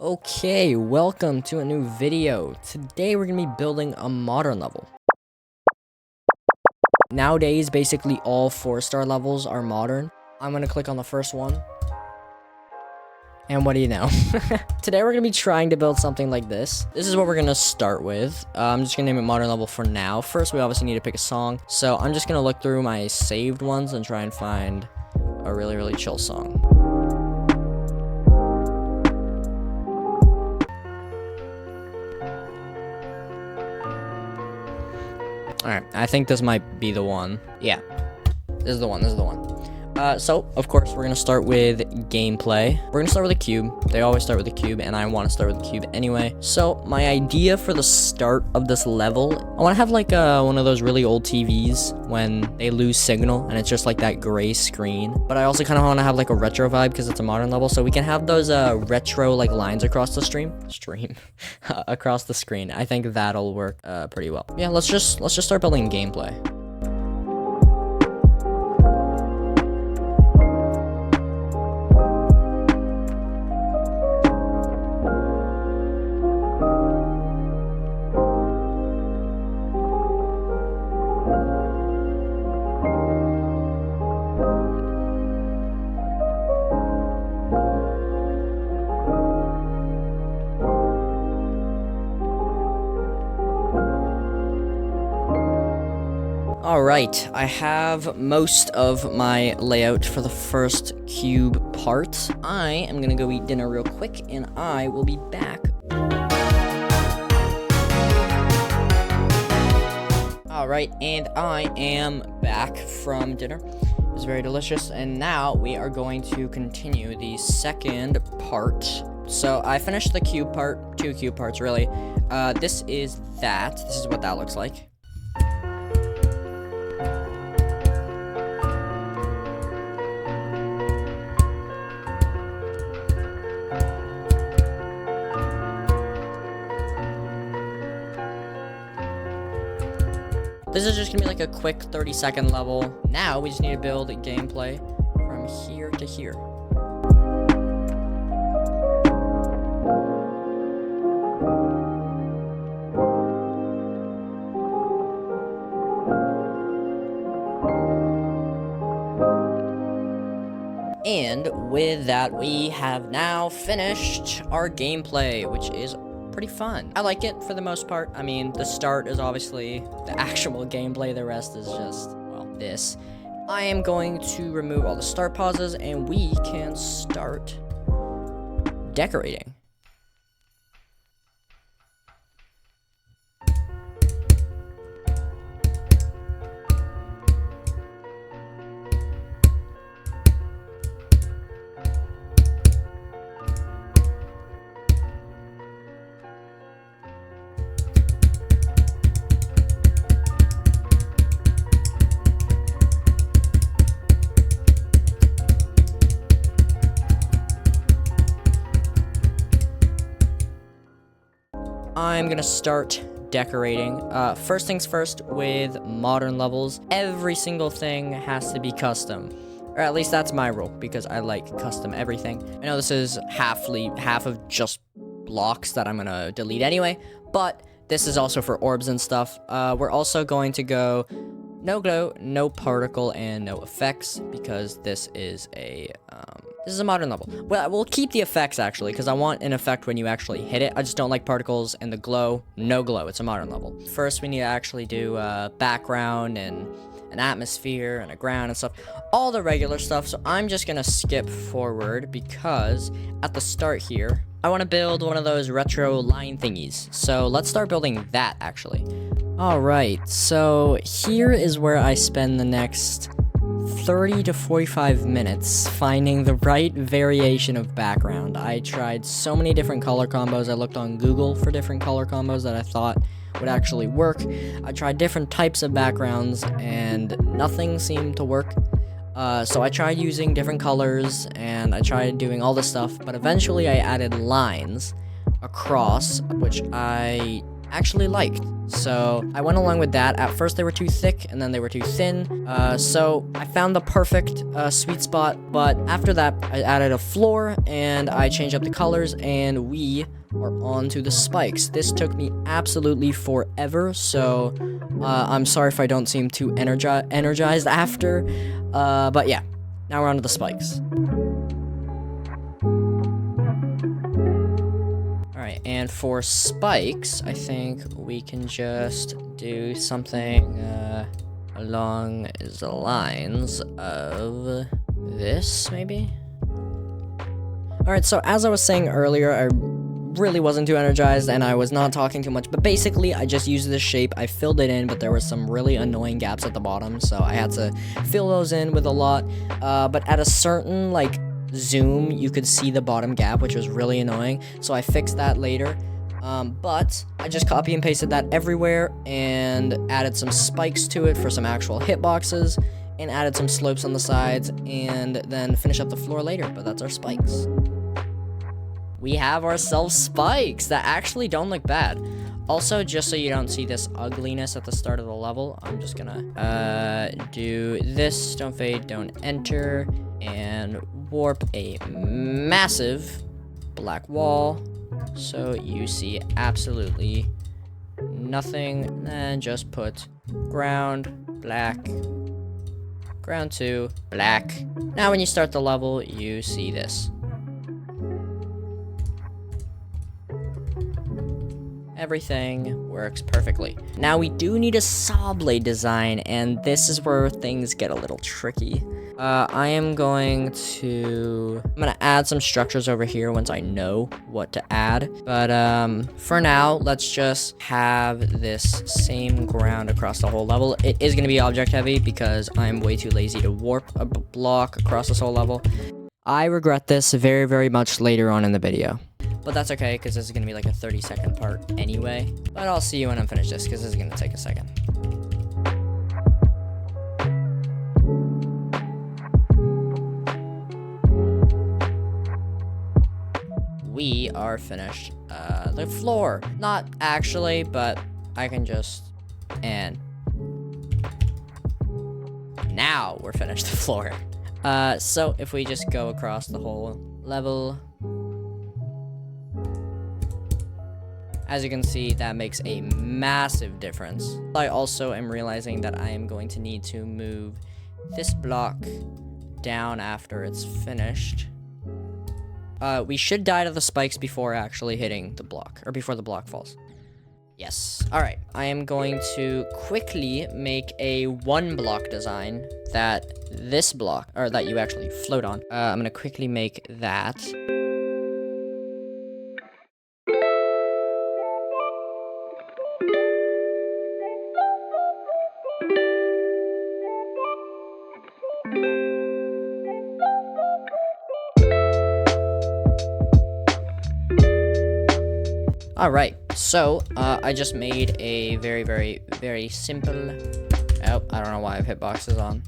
Okay, welcome to a new video. Today we're gonna be building a modern level. Nowadays, basically all 4-star levels are modern. I'm gonna click on the first one. And what do you know? Today we're gonna be trying to build something like this. This is what we're gonna start with. I'm just gonna name it modern level for now. First, we obviously need to pick a song. So I'm just gonna look through my saved ones and try and find a really chill song. Alright, I think this might be the one. Yeah, this is the one. So, of course, we're going to start with gameplay. We're going to start with a cube. They always start with a cube, and I want to start with a cube anyway. So, my idea for the start of this level, I want to have like one of those really old TVs when they lose signal, and it's just like that gray screen. But I also kind of want to have like a retro vibe because it's a modern level, so we can have those retro like lines across the across the screen. I think that'll work pretty well. Yeah, let's just start building gameplay. Alright, I have most of my layout for the first cube part. I am gonna go eat dinner real quick, and I will be back. Alright, and I am back from dinner. It was very delicious, and now we are going to continue the second part. So I finished the cube part, 2 cube parts really. This is what that looks like. This is just gonna be like a quick 30-second level. Now we just need to build a gameplay from here to here. And with that, we have now finished our gameplay, which is pretty fun. I like it for the most part. I mean, the start is obviously the actual gameplay. The rest is just, well, this. I am going to remove all the start pauses, and we can start decorating. I'm gonna start decorating. First things first, with modern levels, every single thing has to be custom. Or at least that's my rule, because I like custom everything. I know this is half of just blocks that I'm gonna delete anyway, but this is also for orbs and stuff. We're also going to go no glow, no particle, and no effects, because this is a modern level. Well, we'll keep the effects, actually, because I want an effect when you actually hit it. I just don't like particles, and the glow, no glow. It's a modern level. First, we need to actually do background and an atmosphere and a ground and stuff. All the regular stuff, so I'm just gonna skip forward, because at the start here, I want to build one of those retro line thingies. So let's start building that, actually. Alright, so here is where I spend the next 30 to 45 minutes finding the right variation of background. I tried so many different color combos. I looked on Google for different color combos that I thought would actually work. I tried different types of backgrounds, and nothing seemed to work. So I tried using different colors, and I tried doing all this stuff, but eventually I added lines across, which I actually liked. So I went along with that. At first they were too thick and then they were too thin. So I found the perfect sweet spot. But after that, I added a floor and I changed up the colors, and we are on to the spikes. This took me absolutely forever. So I'm sorry if I don't seem too energized after. But yeah, now we're on to the spikes. Alright, and for spikes, I think we can just do something along the lines of this, maybe? Alright, so as I was saying earlier, I really wasn't too energized and I was not talking too much, but basically I just used this shape. I filled it in, but there were some really annoying gaps at the bottom, so I had to fill those in with a lot. But at a certain, like, zoom, you could see the bottom gap, which was really annoying, so I fixed that later. But I just copy and pasted that everywhere and added some spikes to it for some actual hitboxes and added some slopes on the sides and then finish up the floor later. But that's our spikes. We have ourselves spikes that actually don't look bad. Also, just so you don't see this ugliness at the start of the level, I'm just gonna do this, don't fade, don't enter, and warp a massive black wall so you see absolutely nothing. Then just put ground, black, ground 2, black. Now when you start the level, you see this. Everything works perfectly. Now we do need a saw blade design, and this is where things get a little tricky. I'm gonna add some structures over here once I know what to add. But for now, let's just have this same ground across the whole level. It is gonna be object heavy because I'm way too lazy to warp a block across this whole level. I regret this very, very much later on in the video. But that's okay, because this is going to be like a 30-second part anyway. But I'll see you when I'm finished this, because this is going to take a second. We are finished. The floor. Not actually, but I can just... And... Now we're finished the floor. So if we just go across the whole level... As you can see, that makes a massive difference. I also am realizing that I am going to need to move this block down after it's finished. We should die to the spikes before actually hitting the block, or before the block falls. Yes. Alright, I am going to quickly make a 1-block design that this block, or that you actually float on. I'm gonna quickly make that. Alright, so, I just made a very, very, very simple... Oh, I don't know why I've hit boxes on.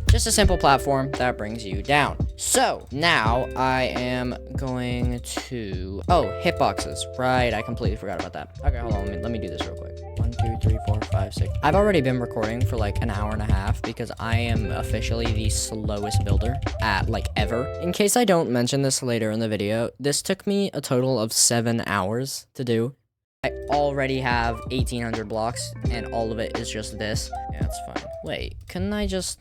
Just a simple platform that brings you down. So, now I am going to... Oh, hitboxes. Right, I completely forgot about that. Okay, hold on, let me do this real quick. 1, 2, 3, 4, 5, 6. I've already been recording for like an hour and a half because I am officially the slowest builder at like ever. In case I don't mention this later in the video, this took me a total of 7 hours to do. I already have 1,800 blocks and all of it is just this. Yeah, it's fine. Wait, couldn't I just...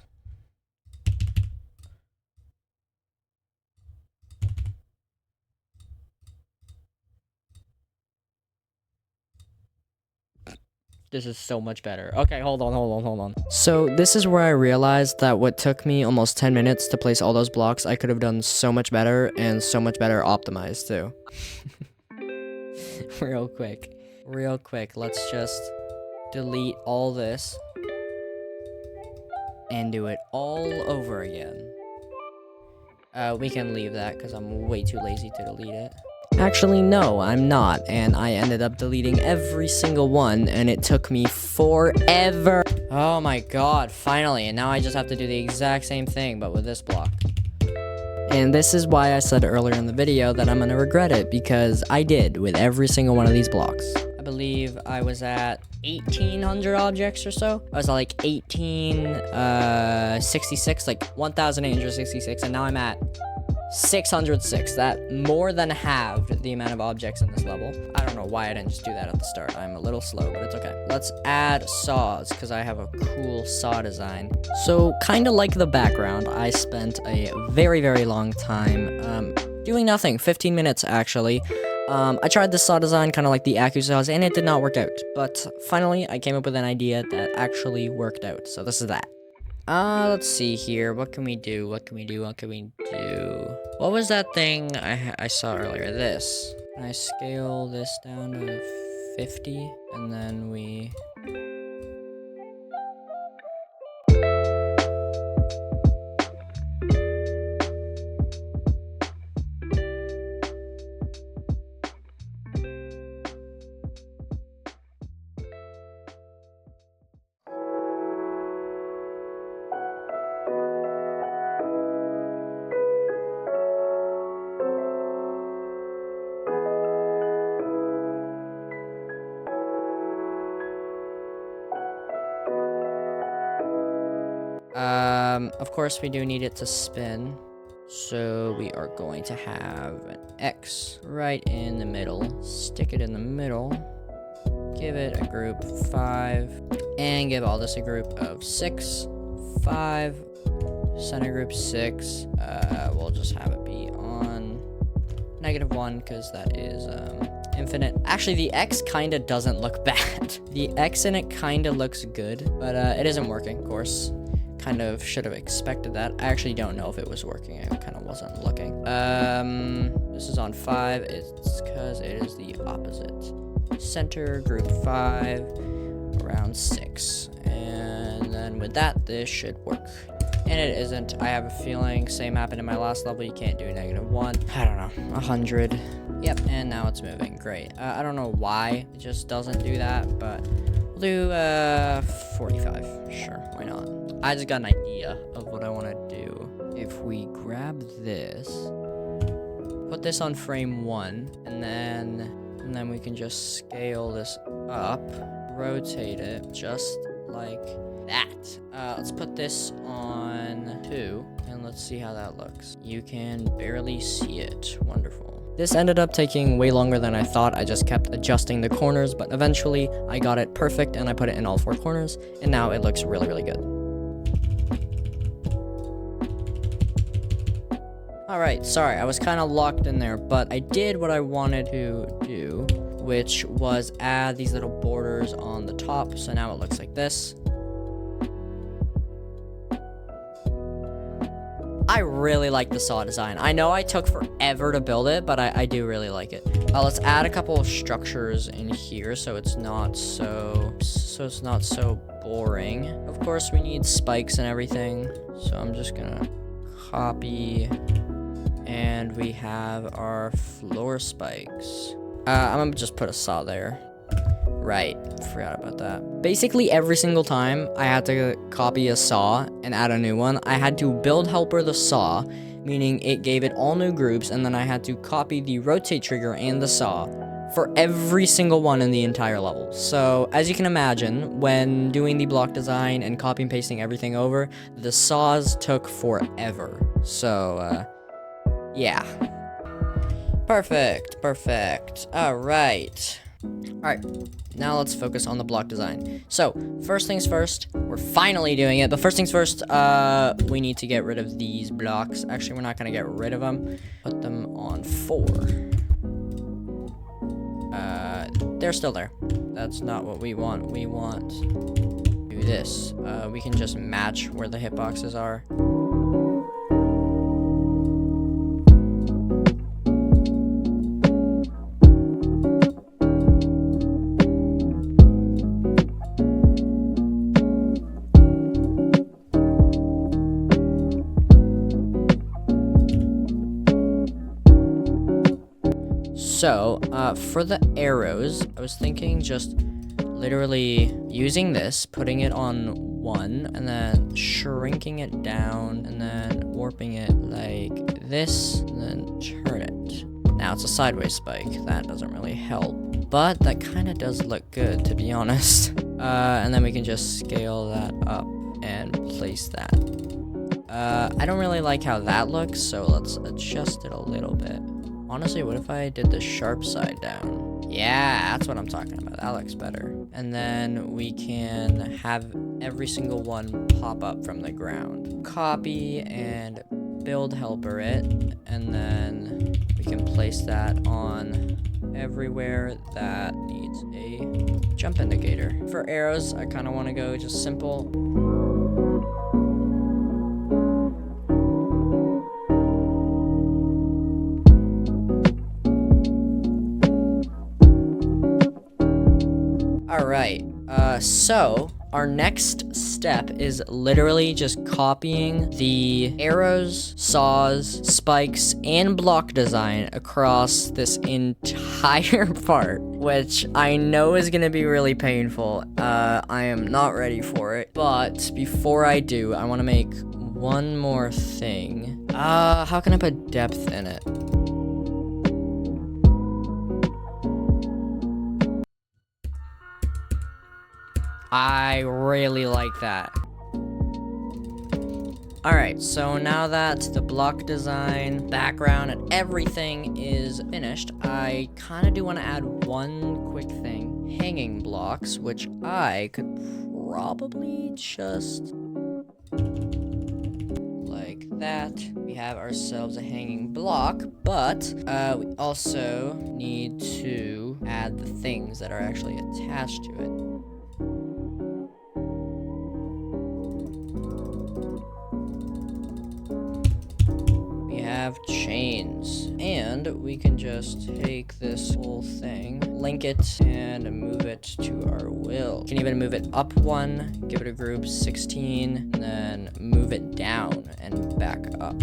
This is so much better. Okay, hold on. So this is where I realized that what took me almost 10 minutes to place all those blocks, I could have done so much better and so much better optimized too. Real quick, let's just delete all this and do it all over again. We can leave that because I'm way too lazy to delete it. Actually, no, I'm not, and I ended up deleting every single one, and it took me forever. Oh my god, finally, and now I just have to do the exact same thing, but with this block. And this is why I said earlier in the video that I'm gonna regret it, because I did with every single one of these blocks. I believe I was at 1,800 objects or so. I was at like 1,866, like 1,866, and now I'm at 606. That more than halved the amount of objects in this level. I don't know why I didn't just do that at the start. I'm a little slow, but it's okay. Let's add saws, because I have a cool saw design. So, kind of like the background, I spent a very, very long time doing nothing. 15 minutes, actually. I tried this saw design, kind of like the Aku saws, and it did not work out. But finally, I came up with an idea that actually worked out. So this is that. Let's see here. What can we do? What can we do? What can we do? What was that thing I saw earlier? This. Can I scale this down to 50? And then we... Of course we do need it to spin. So we are going to have an X right in the middle. Stick it in the middle. Give it a group 5. And give all this a group of 6. 5. Center group 6. We'll just have it be on -1 because that is infinite. Actually, the X kind of doesn't look bad. The X in it kind of looks good, but it isn't working, of course. Kind of should have expected that. I actually don't know if it was working. I kind of wasn't looking. This is on 5. It's because it is the opposite. Center, group 5, around 6. And then with that, this should work. And it isn't. I have a feeling same happened in my last level. You can't do -1. I don't know. 100. Yep, and now it's moving. Great. I don't know why it just doesn't do that, but we'll do 45. Sure, why not? I just got an idea of what I want to do. If we grab this, put this on frame 1, and then we can just scale this up, rotate it just like that. Let's put this on 2, and let's see how that looks. You can barely see it. Wonderful. This ended up taking way longer than I thought. I just kept adjusting the corners, but eventually I got it perfect, and I put it in all 4 corners, and now it looks really, really good. Alright, sorry, I was kind of locked in there, but I did what I wanted to do, which was add these little borders on the top, so now it looks like this. I really like the saw design. I know I took forever to build it, but I do really like it. Let's add a couple of structures in here so it's not so boring. Of course, we need spikes and everything, so I'm just gonna copy, and we have our floor spikes. I'm gonna just put a saw there. Right, forgot about that. Basically, every single time I had to copy a saw and add a new one, I had to build helper the saw, meaning it gave it all new groups, and then I had to copy the rotate trigger and the saw for every single one in the entire level. So, as you can imagine, when doing the block design and copy and pasting everything over, the saws took forever. So, yeah. Perfect. Alright, now let's focus on the block design. So, first things first, we're finally doing it, but first things first, we need to get rid of these blocks. Actually, we're not gonna get rid of them. Put them on 4. They're still there. That's not what we want. We want to do this. We can just match where the hitboxes are. So, for the arrows, I was thinking just literally using this, putting it on 1, and then shrinking it down, and then warping it like this, and then turn it. Now it's a sideways spike. That doesn't really help, but that kind of does look good, to be honest. And then we can just scale that up and place that. I don't really like how that looks, so let's adjust it a little bit. Honestly, what if I did the sharp side down? Yeah, that's what I'm talking about. That looks better. And then we can have every single one pop up from the ground. Copy and build helper it, and then we can place that on everywhere that needs a jump indicator. For arrows, I kind of want to go just simple. Alright, so our next step is literally just copying the arrows, saws, spikes, and block design across this entire part, which I know is going to be really painful. I am not ready for it, but before I do, I want to make one more thing. How can I put depth in it? I really like that. Alright, so now that the block design, background, and everything is finished, I kind of do want to add one quick thing. Hanging blocks, which I could probably just... like that. We have ourselves a hanging block, but we also need to add the things that are actually attached to it. Have chains, and we can just take this whole thing, link it, and move it to our will. You can even move it up one, give it a group 16, and then move it down and back up.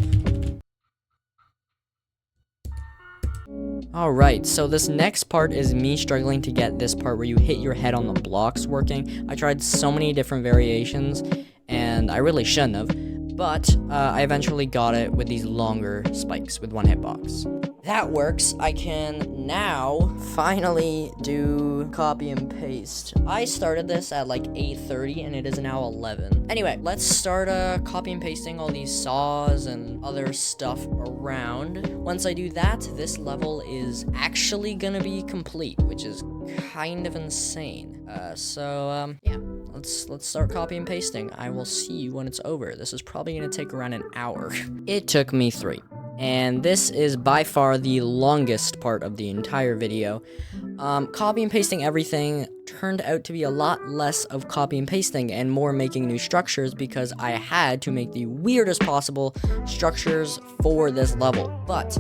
Alright, so this next part is me struggling to get this part where you hit your head on the blocks working. I tried so many different variations, and I really shouldn't have. But I eventually got it with these longer spikes with one hitbox. That works. I can now finally do copy and paste. I started this at like 8:30 and it is now 11. Anyway, let's start copy and pasting all these saws and other stuff around. Once I do that, this level is actually gonna be complete, which is kind of insane. Yeah. Let's start copy and pasting. I will see you when it's over. This is probably gonna take around an hour. It took me 3. And this is by far the longest part of the entire video. Copy and pasting everything turned out to be a lot less of copy and pasting and more making new structures because I had to make the weirdest possible structures for this level. But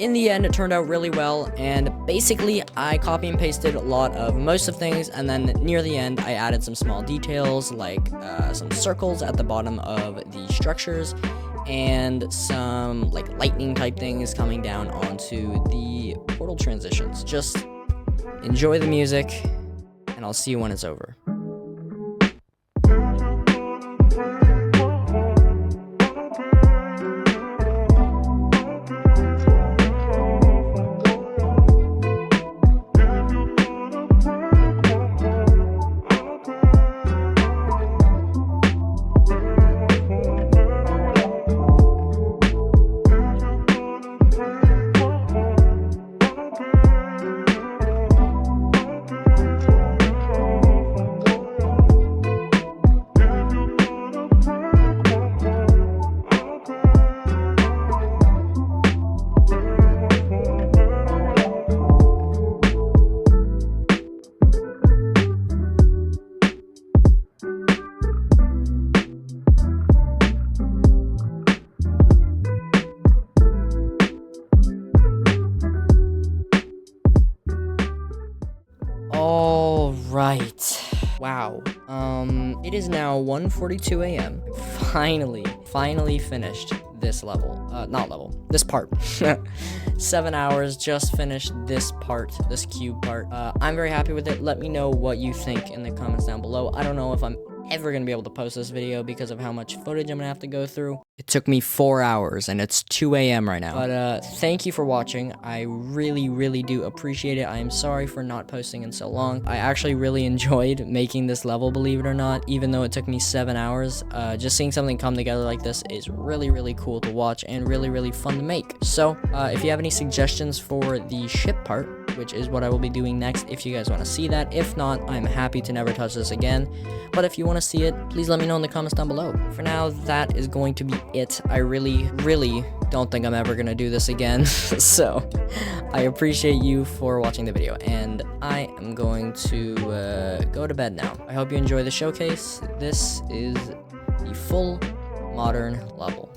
in the end, it turned out really well, and basically, I copy and pasted a lot of most of things, and then near the end, I added some small details, like some circles at the bottom of the structures, and some, like, lightning type things coming down onto the portal transitions. Just enjoy the music, and I'll see you when it's over. Right. Wow. It is now 1:42 a.m. Finally finished this level. This part. 7 hours, just finished this part, this cube part. I'm very happy with it. Let me know what you think in the comments down below. I don't know if I'm ever gonna be able to post this video because of how much footage I'm gonna have to go through. It took me 4 hours and it's 2 a.m. right now. But thank you for watching. I really do appreciate it. I am sorry for not posting in so long. I actually really enjoyed making this level, believe it or not, even though it took me 7 hours. Just seeing something come together like this is really cool to watch and really fun to make. So if you have any suggestions for the ship part, which is what I will be doing next, if you guys want to see that. If not, I'm happy to never touch this again. But if you want to see it, please let me know in the comments down below. For now, that is going to be it. I really don't think I'm ever gonna do this again. So I appreciate you for watching the video, and I am going to go to bed now. I hope you enjoy the showcase. This is the full modern level.